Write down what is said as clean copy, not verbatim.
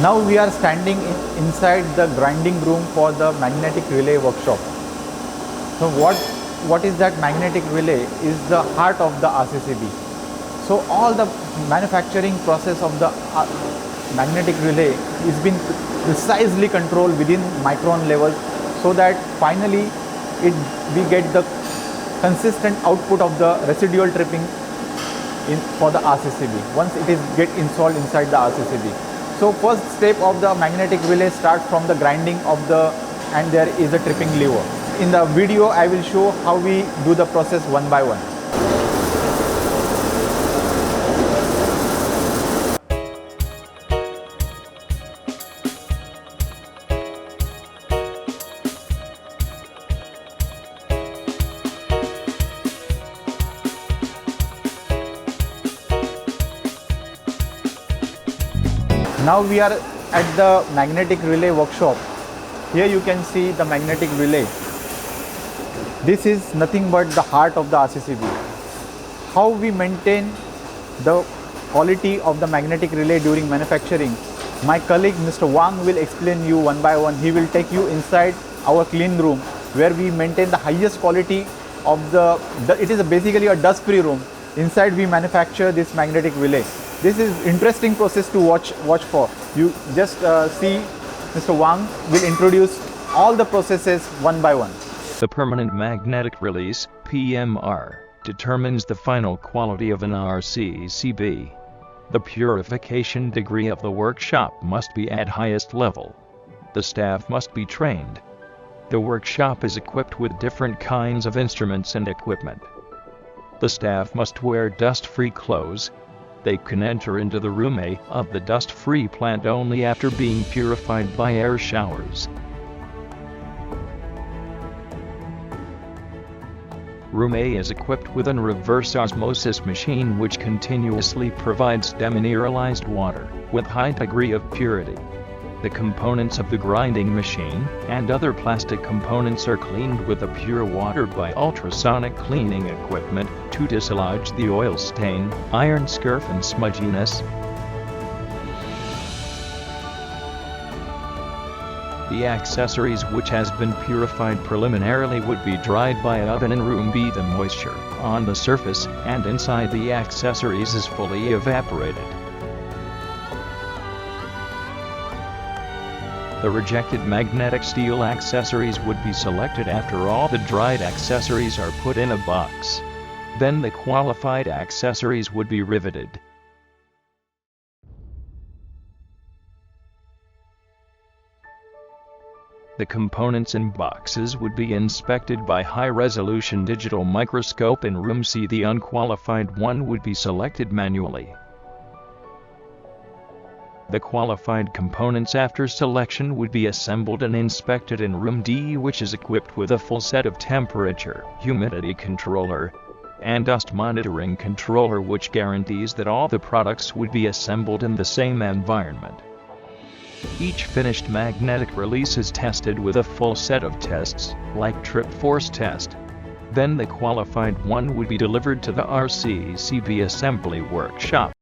Now we are standing inside the grinding room for the magnetic relay workshop. So what is that magnetic relay? Is the heart of the RCCB. So all the manufacturing process of the magnetic relay is being precisely controlled within micron level, so that finally we get the consistent output of the residual tripping for the RCCB once it is get installed inside the RCCB. So first step of the magnetic relay starts from the grinding of and there is a tripping lever. In the video I will show how we do the process one by one. Now we are at the magnetic relay workshop. Here you can see the magnetic relay. This is nothing but the heart of the RCCB. How we maintain the quality of the magnetic relay during manufacturing, my colleague Mr. Wang will explain you one by one. He will take you inside our clean room where we maintain the highest quality of it is basically a dust-free room. Inside we manufacture this magnetic relay. This is interesting process to watch for. You just see Mr. Wang will introduce all the processes one by one. The permanent magnetic release, PMR, determines the final quality of an RCCB. The purification degree of the workshop must be at highest level. The staff must be trained. The workshop is equipped with different kinds of instruments and equipment. The staff must wear dust-free clothes. They can enter into the room A of the dust-free plant only after being purified by air showers. Room A is equipped with an reverse osmosis machine which continuously provides demineralized water with high degree of purity. The components of the grinding machine and other plastic components are cleaned with the pure water by ultrasonic cleaning equipment to dislodge the oil stain, iron scurf and smudginess. The accessories which has been purified preliminarily would be dried by an oven in room B. The moisture on the surface and inside the accessories is fully evaporated. The rejected magnetic steel accessories would be selected after all the dried accessories are put in a box. Then the qualified accessories would be riveted. The components in boxes would be inspected by high-resolution digital microscope in room C. The unqualified one would be selected manually. The qualified components after selection would be assembled and inspected in room D, which is equipped with a full set of temperature, humidity controller, and dust monitoring controller, which guarantees that all the products would be assembled in the same environment. Each finished magnetic release is tested with a full set of tests, like trip force test. Then the qualified one would be delivered to the RCCB assembly workshop.